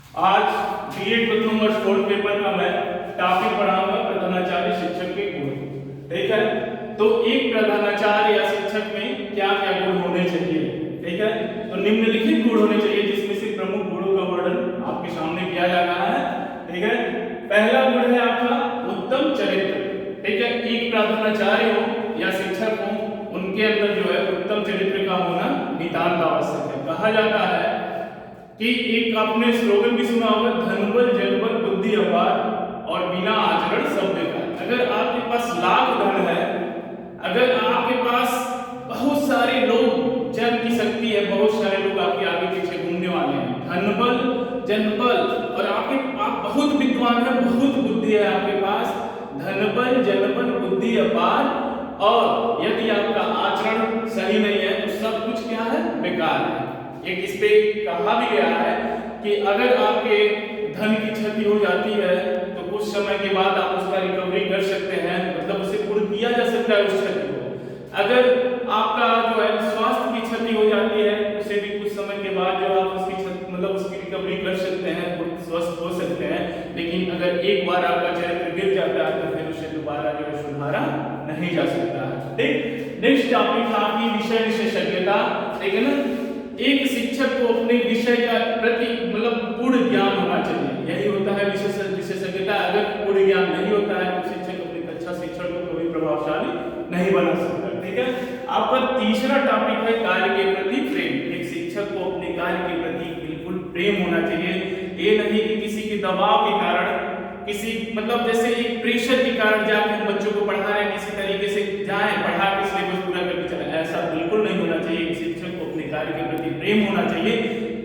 आज बीएड प्रथम वर्ष फोर्थ पेपर का मैं टॉपिक पढ़ाऊंगा प्रधानाचार्य शिक्षक के गुण। ठीक है, तो एक प्रधानाचार्य या शिक्षक में क्या क्या गुण होने चाहिए। ठीक है, तो निम्नलिखित गुण होने चाहिए जिसमें से प्रमुख गुणों का वर्णन आपके सामने किया जा रहा है। ठीक है, पहला गुण है आपका उत्तम चरित्र। ठीक है, एक प्रधानाचार्य हो या शिक्षक हो, उनके अंदर जो है उत्तम चरित्र का होना नितांत आवश्यक है। कहा जाता है कि एक आपने स्लोगन भी सुना होगा, धनबल जनबल बुद्धि अपार और बिना आचरण सब बेकार। अगर आपके पास लाख धन है, अगर आपके पास बहुत सारे लोग, जन की शक्ति है, बहुत सारे लोग आपके आगे पीछे घूमने वाले हैं, धनबल जनबल, और आप बहुत विद्वान है, बहुत बुद्धि है आपके पास, धनबल जनबल बुद्धि अपार, और यदि आपका आचरण सही नहीं है तो सब कुछ क्या है, बेकार है। एक इस पे कहा भी गया है कि अगर आपके धन की क्षति हो जाती है तो कुछ समय के बाद आप उसका रिकवरी कर सकते हैं, मतलब उसे पूर्ण किया जा सकता है उस क्षति को। अगर आपका जो है स्वास्थ्य की क्षति हो जाती है, उसे भी कुछ समय के बाद जो आप उसकी मतलब उसकी रिकवरी कर सकते हैं, स्वस्थ हो सकते हैं। लेकिन अगर एक बार आपका चरित्र गिर जाता है तो फिर उसे दोबारा जो है सुधारा नहीं जा सकता है। ठीक, नेक्स्ट टॉपिक आपकी विषय विशेषज्ञता। ठीक है ना, एक शिक्षक को अपने विषय का प्रति मतलब पूर्ण ज्ञान होना चाहिए, यही होता है विशेषज्ञता। अगर पूर्ण ज्ञान नहीं होता है तो शिक्षक अपने कक्षा शिक्षक को कभी प्रभावशाली नहीं बना सकता। ठीक है, आपका तीसरा टॉपिक है कार्य के प्रति प्रेम। एक शिक्षक को अपने कार्य के प्रति बिल्कुल प्रेम होना चाहिए। ये नहीं कि किसी के दबाव के कारण, किसी मतलब जैसे एक प्रेशर के कारण जाके हम बच्चों को पढ़ा रहे हैं, किसी तरीके से जाए पढ़ा के सिलेबस पूरा करके चले, ऐसा बिल्कुल नहीं होना चाहिए। शिक्षक को अपने कार्य के प्रति प्रेम होना चाहिए,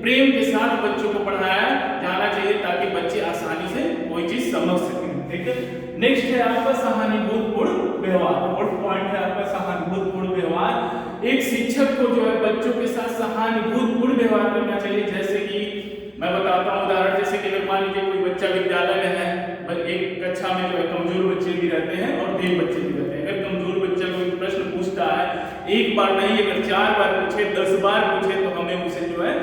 प्रेम के साथ बच्चों को पढ़ाया जाना चाहिए ताकि बच्चे आसानी से कोई चीज समझ सकें। ठीक है, नेक्स्ट है आपका सहानुभूतिपूर्ण व्यवहार। फोर्थ पॉइंट है आपका सहानुभूतिपूर्ण व्यवहार। एक शिक्षक को जो है बच्चों के साथ सहानुभूतिपूर्ण व्यवहार करना चाहिए। जैसे कि मैं बताता हूँ उदाहरण, जैसे कि अगर मान लीजिए कोई बच्चा विद्यालय में है, एक कक्षा में जो है कमजोर बच्चे भी रहते हैं और तेज बच्चे भी रहते हैं। अगर कमजोर बच्चा कोई प्रश्न पूछता है, एक बार नहीं अगर 4 बार पूछे, 10 बार पूछे, तो हमें उसे जो है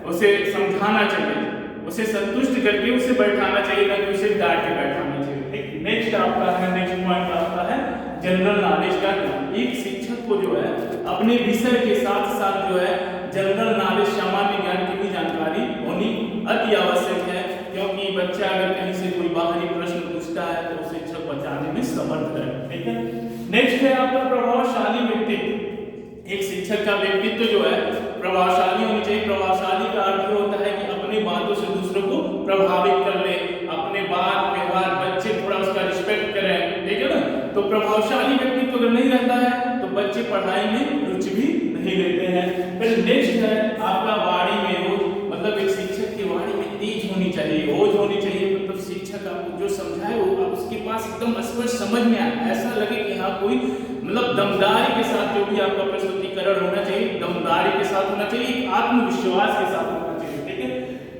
उसे समझाना चाहिए, उसे संतुष्ट करके उसे बैठाना चाहिए, ना कि उसे डांट के बैठाना चाहिए। ठीक, नेक्स्ट आपका है, नेक्स्ट पॉइंट आपका है जनरल नॉलेज का ज्ञान। एक शिक्षक को जो है अपने विषय के साथ साथ जो है जनरल नॉलेज, सामान्य ज्ञान की भी जानकारी होनी अति आवश्यक है, क्योंकि बच्चा अगर कहीं से कोई बाहरी प्रश्न पूछता है तो शिक्षक बताने में समर्थ है। ठीक है, नेक्स्ट है आपका प्रभावशाली व्यक्तित्व। एक शिक्षक का व्यक्तित्व जो है प्रभावशाली होनी चाहिए। प्रभावशाली का अर्थ होता है कि अपनी बातों से दूसरों को प्रभावित कर ले, अपने बात व्यवहार बच्चे थोड़ा उसका रिस्पेक्ट करें। ठीक है ना, तो प्रभावशाली व्यक्तित्व अगर नहीं रहता है तो बच्चे पढ़ाई में रुचि भी नहीं लेते हैं। फिर नेक्स्ट है आपका वाणी में ओज। मतलब एक शिक्षक की वाणी में तेज होनी चाहिए, ओज होनी चाहिए, मतलब शिक्षक आपको जो समझाए वो आप उसके पास एकदम स्पष्ट समझ में आए, ऐसा लगे कि हाँ कोई मतलब दमदारी के साथ जो भी आपका प्रस्तुतिकरण होना चाहिए, दमदारी के साथ होना चाहिए, आत्मविश्वास के साथ होना चाहिए। ठीक है,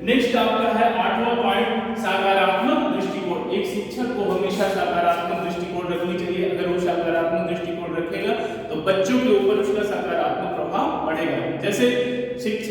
नेक्स्ट आपका है 8वां पॉइंट सकारात्मक दृष्टिकोण। एक शिक्षक को हमेशा सकारात्मक दृष्टिकोण रखनी चाहिए। अगर वो सकारात्मक दृष्टिकोण रखेगा तो बच्चों के ऊपर उसका सकारात्मक प्रभाव पड़ेगा। जैसे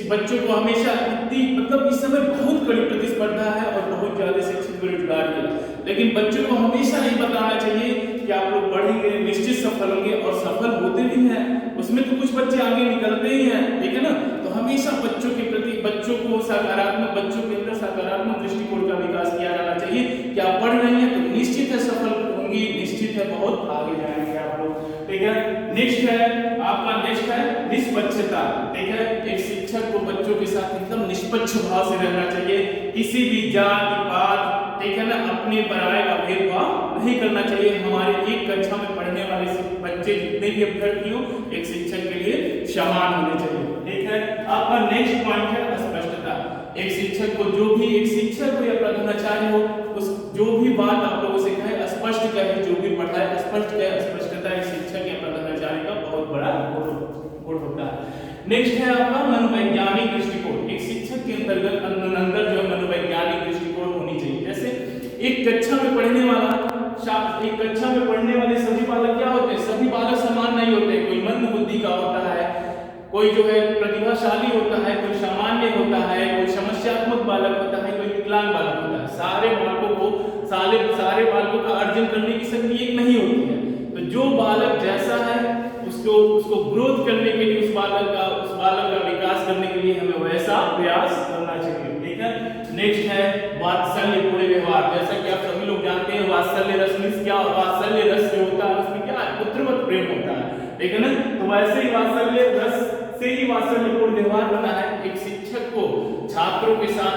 बच्चों को हमेशा इतनी मतलब इस समय बहुत कड़ी प्रतिस्पर्धा है और बहुत ज्यादा शिक्षित बेरोजगारी है, लेकिन बच्चों को हमेशा ये बताना चाहिए कि आप लोग पढ़ेंगे निश्चित सफल होंगे, और सफल होते भी हैं। उसमें तो कुछ बच्चे आगे निकलते ही हैं। ठीक है ना, तो हमेशा बच्चों के प्रति, बच्चों को सकारात्मक, बच्चों के अंदर सकारात्मक दृष्टिकोण का विकास किया जाना चाहिए कि आप पढ़ रहे हैं तो निश्चित है सफल होंगी, निश्चित है बहुत आगे जाएंगे आप लोग। ठीक है, नेक्स्ट है आपका, नेक्स्ट है निष्पक्षता। ठीक है, एक शिक्षक को बच्चों के साथ एकदम निष्पक्ष भाव से रहना चाहिए, किसी भी जात पात, ठीक है ना, अपने पराये का भेदभाव नहीं करना चाहिए। हमारे एक कक्षा में पढ़ने वाले बच्चे जितने भी अभ्यर्थी हो, एक शिक्षक के लिए समान होने चाहिए। ठीक है, आपका नेक्स्ट पॉइंट है स्पष्टता। एक शिक्षक को जो भी, एक शिक्षक हो या प्रधानाचार्य हो, उस जो भी बात आप लोगों से कहे स्पष्ट कहे, जो भी पढ़ाए स्पष्ट कहे। स्पष्टता एक शिक्षक या प्रधानाचार्य का बहुत बड़ा गुण होता है। नेक्स्ट है आपका मनोवैज्ञानिक दृष्टिकोण। एक शिक्षक के अंदर जो मनोवैज्ञानिक दृष्टिकोण होनी चाहिए। जैसे एक कक्षा में पढ़ने वाला, एक कक्षा में पढ़ने वाले सभी बालक क्या होते हैं, सभी बालक समान नहीं होते। कोई मंद बुद्धि का होता है, कोई जो है प्रतिभाशाली होता है, कोई सामान्य होता है, कोई समस्यात्मक बालक होता है, कोई विकलांग शक्ति एक नहीं होती है। तो जो बालक जैसा है उसको ग्रोथ करने के लिए उस बालक का विकास करने के लिए हमें वैसा प्रयास करना चाहिए। ठीक है, नेक्स्ट है वात्सल्य पूर्ण व्यवहार। जैसा कि आप सभी लोग जानते हैं वात्सल्य रस में क्या, वात्सल्य रस जो होता है उसमें क्या है, पुत्रवत प्रेम होता है। ठीक है ना, तो वैसे ही वात्सल्य रस से ही वात्सल्य पूर्ण व्यवहार बना है। एक शिक्षक को छात्रों के साथ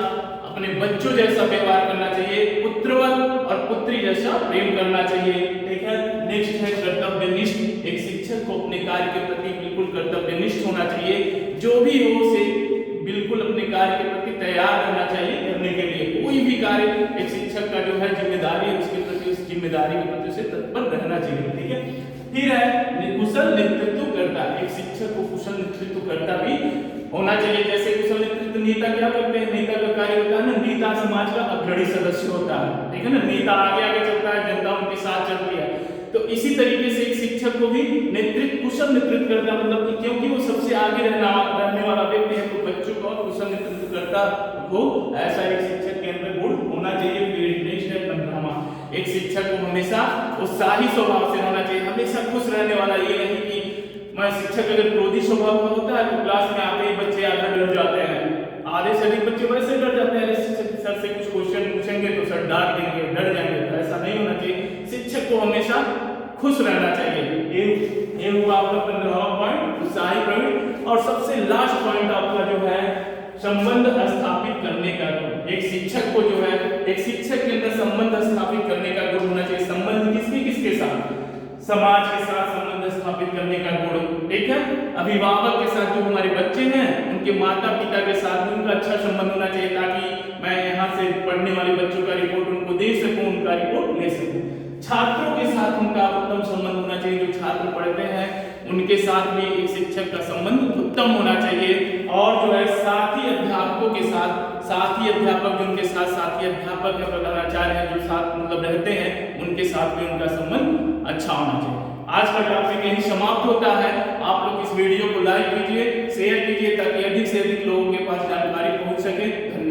अपने बच्चों जैसा व्यवहार करना चाहिए, पुत्रवत और पुत्री जैसा प्रेम करना चाहिए। ठीक है, नेक्स्ट है कर्तव्यनिष्ठ। एक शिक्षक को अपने कार्य के प्रति बिल्कुल कर्तव्यनिष्ठ होना चाहिए। जो भी हो उसे बिल्कुल अपने कार्य के प्रति तैयार रहना चाहिए करने के लिए। कोई भी कार्य एक शिक्षक का जो है जिम्मेदारी है उसके प्रति, उस जिम्मेदारी के प्रति उसे तत्पर रहना चाहिए। ठीक है, फिर है कुशल नेतृत्व करता। एक शिक्षक को कुशल नेतृत्व करता भी होना चाहिए। जैसे कुशल नेतृत्व नेता क्या करते हैं, नेता का कार्य होता है ना, नेता समाज का अग्रणी सदस्य होता है। ठीक है ना, नेता आगे आगे चलता है, जनता उनके साथ चलती है। तो इसी तरीके से एक शिक्षक को भी कुशल नेतृत्व करता, मतलब कि क्योंकि वो सबसे आगे रहने वाला व्यक्ति है, तो बच्चों को कुशल नेतृत्व करता हो ऐसा एक शिक्षक के अंदर गुण होना चाहिए। नेक्स्ट है 15वां, एक शिक्षक को हमेशा उत्साही स्वभाव से होना चाहिए, हमेशा खुश रहने वाला। ये नहीं कि मैं शिक्षक अगर क्रोधी स्वभाव का होता है तो क्लास में आते ही बच्चे आधा डर जाते हैं, आधे से अधिक बच्चे वैसे डर जाते हैं, शिक्षक सर से कुछ क्वेश्चन पूछेंगे तो सर डांट देंगे, डर जाएंगे। तो ऐसा नहीं होना चाहिए, शिक्षक को हमेशा खुश रहना चाहिए। ये हुआ आपका 15वां पॉइंट, उत्साही प्रवीण। और सबसे लास्ट पॉइंट आपका जो है संबंध स्थापित करने का गुण। एक शिक्षक को जो है, एक शिक्षक के अंदर संबंध स्थापित करने का गुण होना चाहिए। संबंध किसके साथ, समाज के साथ संबंध स्थापित करने का गुण। ठीक है, अभिभावक के साथ जो हमारे बच्चे हैं उनके माता पिता के साथ भी उनका अच्छा संबंध होना चाहिए, ताकि मैं यहाँ से पढ़ने वाले बच्चों का रिपोर्ट उनको दे सकूं, उनका रिपोर्ट ले सकूं। छात्रों के साथ उनका उत्तम संबंध होना चाहिए। जो छात्र पढ़ते हैं उनके साथ भी एक शिक्षक का संबंध उत्तम होना चाहिए। और जो है साथी अध्यापकों के साथ, साथी अध्यापक जिनके साथ साथी अध्यापक है, प्रधानाचार्य है, जो साथ मतलब रहते हैं, उनके साथ भी उनका संबंध अच्छा होना चाहिए। आज का टॉपिक यही समाप्त होता है। आप लोग इस वीडियो को लाइक कीजिए, शेयर कीजिए, ताकि अधिक से अधिक लोगों के पास जानकारी पहुंच सके। धन्यवाद।